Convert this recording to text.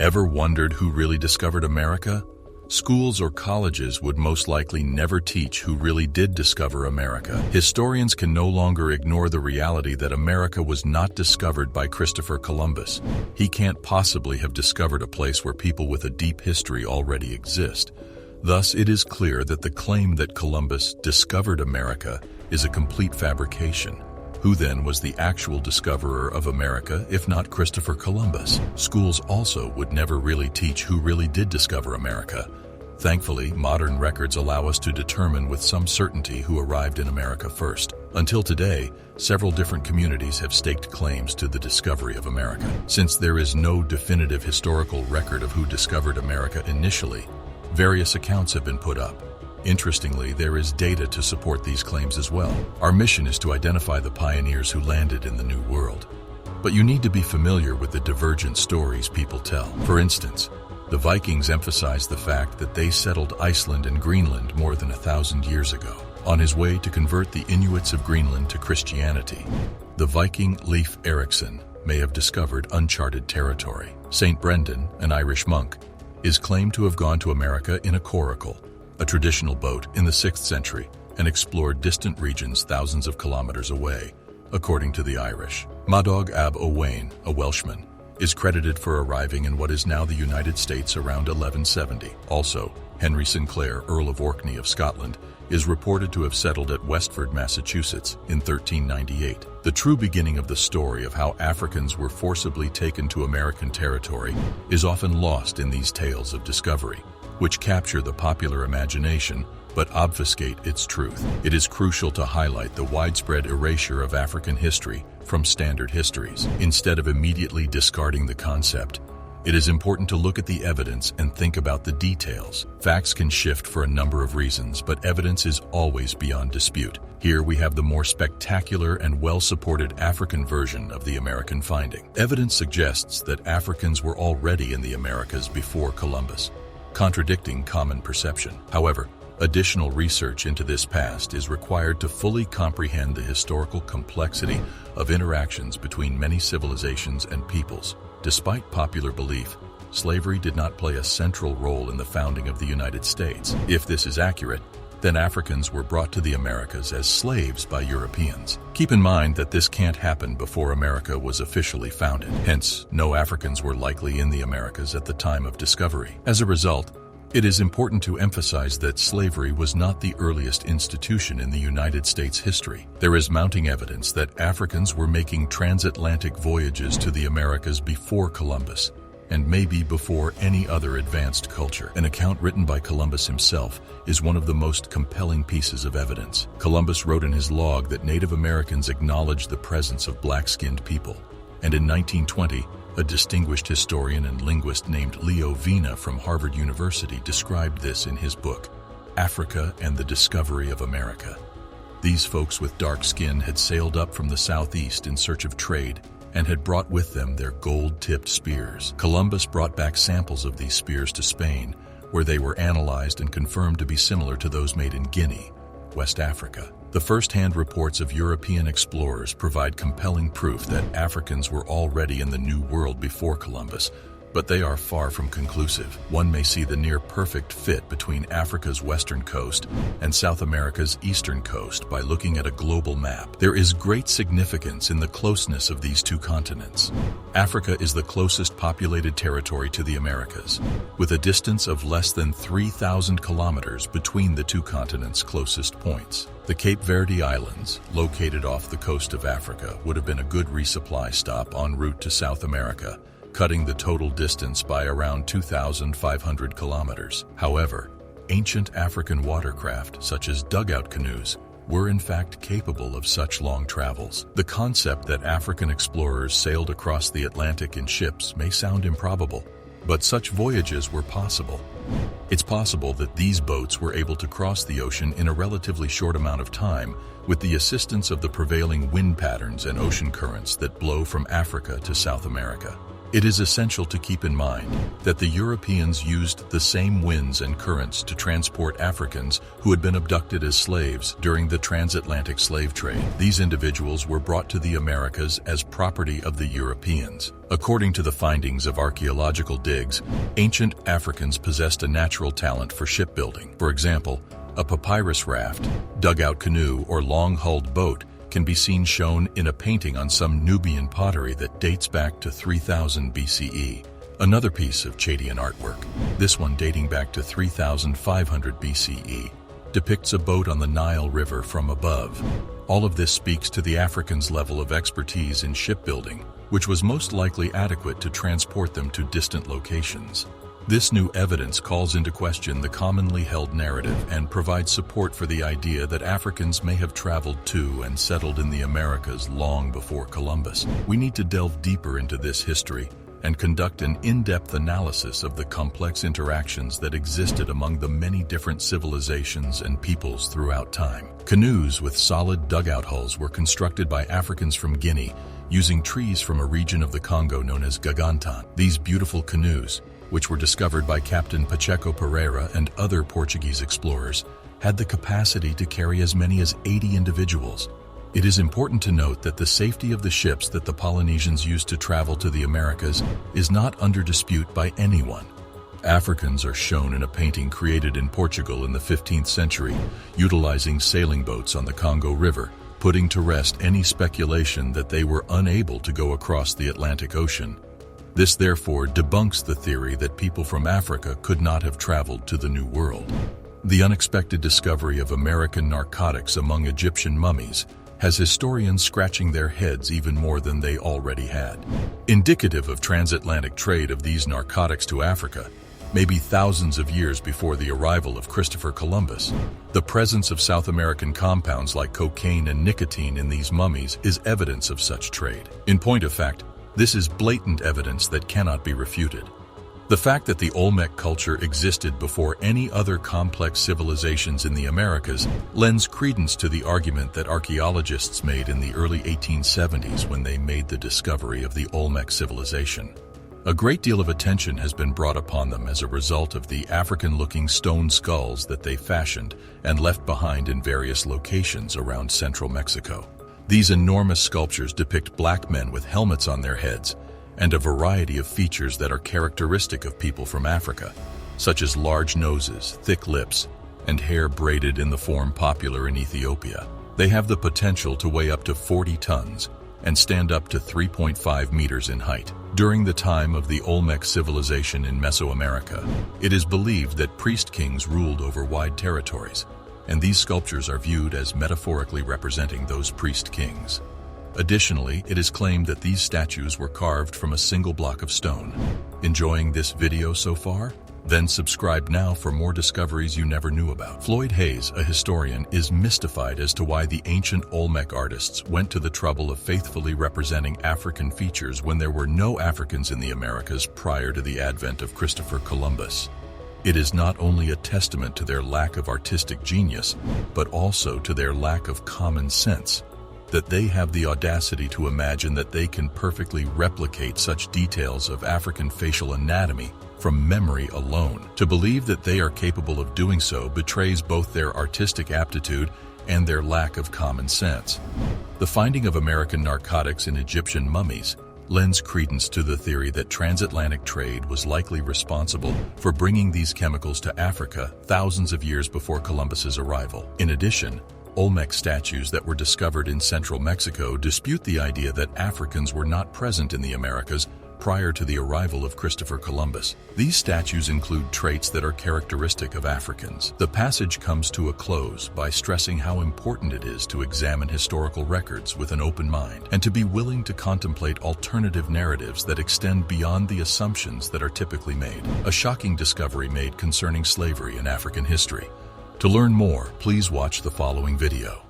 Ever wondered who really discovered America? Schools or colleges would most likely never teach who really did discover America. Historians can no longer ignore the reality that America was not discovered by Christopher Columbus. He can't possibly have discovered a place where people with a deep history already exist. Thus, it is clear that the claim that Columbus discovered America is a complete fabrication. Who then was the actual discoverer of America, if not Christopher Columbus? Schools also would never really teach who really did discover America. Thankfully, modern records allow us to determine with some certainty who arrived in America first. Until today, several different communities have staked claims to the discovery of America. Since there is no definitive historical record of who discovered America initially, various accounts have been put up. Interestingly, there is data to support these claims as well. Our mission is to identify the pioneers who landed in the New World. But you need to be familiar with the divergent stories people tell. For instance, the Vikings emphasize the fact that they settled Iceland and Greenland more than 1,000 years ago. On his way to convert the Inuits of Greenland to Christianity, the Viking Leif Erikson may have discovered uncharted territory. Saint Brendan, an Irish monk, is claimed to have gone to America in a coracle, a traditional boat, in the 6th century, and explored distant regions thousands of kilometers away, according to the Irish. Madog ab Owain, a Welshman, is credited for arriving in what is now the United States around 1170. Also, Henry Sinclair, Earl of Orkney of Scotland, is reported to have settled at Westford, Massachusetts in 1398. The true beginning of the story of how Africans were forcibly taken to American territory is often lost in these tales of discovery, which capture the popular imagination but obfuscate its truth. It is crucial to highlight the widespread erasure of African history from standard histories. Instead of immediately discarding the concept, it is important to look at the evidence and think about the details. Facts can shift for a number of reasons, but evidence is always beyond dispute. Here we have the more spectacular and well-supported African version of the American finding. Evidence suggests that Africans were already in the Americas before Columbus, contradicting common perception. However, additional research into this past is required to fully comprehend the historical complexity of interactions between many civilizations and peoples. Despite popular belief, slavery did not play a central role in the founding of the United States. If this is accurate, then Africans were brought to the Americas as slaves by Europeans. Keep in mind that this can't happen before America was officially founded. Hence, no Africans were likely in the Americas at the time of discovery. As a result, it is important to emphasize that slavery was not the earliest institution in the United States history. There is mounting evidence that Africans were making transatlantic voyages to the Americas before Columbus, and maybe before any other advanced culture. An account written by Columbus himself is one of the most compelling pieces of evidence. Columbus wrote in his log that Native Americans acknowledged the presence of black-skinned people, and in 1920, a distinguished historian and linguist named Leo Vina from Harvard University described this in his book, Africa and the Discovery of America. These folks with dark skin had sailed up from the southeast in search of trade and had brought with them their gold-tipped spears. Columbus brought back samples of these spears to Spain, where they were analyzed and confirmed to be similar to those made in Guinea, West Africa. The first-hand reports of European explorers provide compelling proof that Africans were already in the New World before Columbus, but they are far from conclusive. One may see the near-perfect fit between Africa's western coast and South America's eastern coast by looking at a global map. There is great significance in the closeness of these two continents. Africa is the closest populated territory to the Americas, with a distance of less than 3,000 kilometers between the two continents' closest points. The Cape Verde Islands, located off the coast of Africa, would have been a good resupply stop en route to South America, cutting the total distance by around 2,500 kilometers. However, ancient African watercraft, such as dugout canoes, were in fact capable of such long travels. The concept that African explorers sailed across the Atlantic in ships may sound improbable, but such voyages were possible. It's possible that these boats were able to cross the ocean in a relatively short amount of time with the assistance of the prevailing wind patterns and ocean currents that blow from Africa to South America. It is essential to keep in mind that the Europeans used the same winds and currents to transport Africans who had been abducted as slaves during the transatlantic slave trade. These individuals were brought to the Americas as property of the Europeans. According to the findings of archaeological digs, ancient Africans possessed a natural talent for shipbuilding. For example, a papyrus raft, dugout canoe, or long-hulled boat can be seen shown in a painting on some Nubian pottery that dates back to 3000 BCE. Another piece of Chadian artwork, this one dating back to 3500 BCE, depicts a boat on the Nile River from above. All of this speaks to the Africans' level of expertise in shipbuilding, which was most likely adequate to transport them to distant locations. This new evidence calls into question the commonly held narrative and provides support for the idea that Africans may have traveled to and settled in the Americas long before Columbus. We need to delve deeper into this history and conduct an in-depth analysis of the complex interactions that existed among the many different civilizations and peoples throughout time. Canoes with solid dugout hulls were constructed by Africans from Guinea using trees from a region of the Congo known as Gagantan. These beautiful canoes, which were discovered by Captain Pacheco Pereira and other Portuguese explorers, had the capacity to carry as many as 80 individuals. It is important to note that the safety of the ships that the Polynesians used to travel to the Americas is not under dispute by anyone. Africans are shown in a painting created in Portugal in the 15th century, utilizing sailing boats on the Congo River, putting to rest any speculation that they were unable to go across the Atlantic Ocean. This therefore debunks the theory that people from Africa could not have traveled to the New World. The unexpected discovery of American narcotics among Egyptian mummies has historians scratching their heads even more than they already had. Indicative of transatlantic trade of these narcotics to Africa, maybe thousands of years before the arrival of Christopher Columbus, the presence of South American compounds like cocaine and nicotine in these mummies is evidence of such trade. In point of fact, this is blatant evidence that cannot be refuted. The fact that the Olmec culture existed before any other complex civilizations in the Americas lends credence to the argument that archaeologists made in the early 1870s when they made the discovery of the Olmec civilization. A great deal of attention has been brought upon them as a result of the African-looking stone skulls that they fashioned and left behind in various locations around central Mexico. These enormous sculptures depict black men with helmets on their heads and a variety of features that are characteristic of people from Africa, such as large noses, thick lips, and hair braided in the form popular in Ethiopia. They have the potential to weigh up to 40 tons and stand up to 3.5 meters in height. During the time of the Olmec civilization in Mesoamerica, it is believed that priest kings ruled over wide territories, and these sculptures are viewed as metaphorically representing those priest kings. Additionally, it is claimed that these statues were carved from a single block of stone. Enjoying this video so far? Then subscribe now for more discoveries you never knew about. Floyd Hayes, a historian, is mystified as to why the ancient Olmec artists went to the trouble of faithfully representing African features when there were no Africans in the Americas prior to the advent of Christopher Columbus. It is not only a testament to their lack of artistic genius, but also to their lack of common sense, that they have the audacity to imagine that they can perfectly replicate such details of African facial anatomy from memory alone. To believe that they are capable of doing so betrays both their artistic aptitude and their lack of common sense. The finding of American narcotics in Egyptian mummies lends credence to the theory that transatlantic trade was likely responsible for bringing these chemicals to Africa thousands of years before Columbus's arrival. In addition, Olmec statues that were discovered in central Mexico dispute the idea that Africans were not present in the Americas prior to the arrival of Christopher Columbus. These statues include traits that are characteristic of Africans. The passage comes to a close by stressing how important it is to examine historical records with an open mind and to be willing to contemplate alternative narratives that extend beyond the assumptions that are typically made. A shocking discovery made concerning slavery in African history. To learn more, please watch the following video.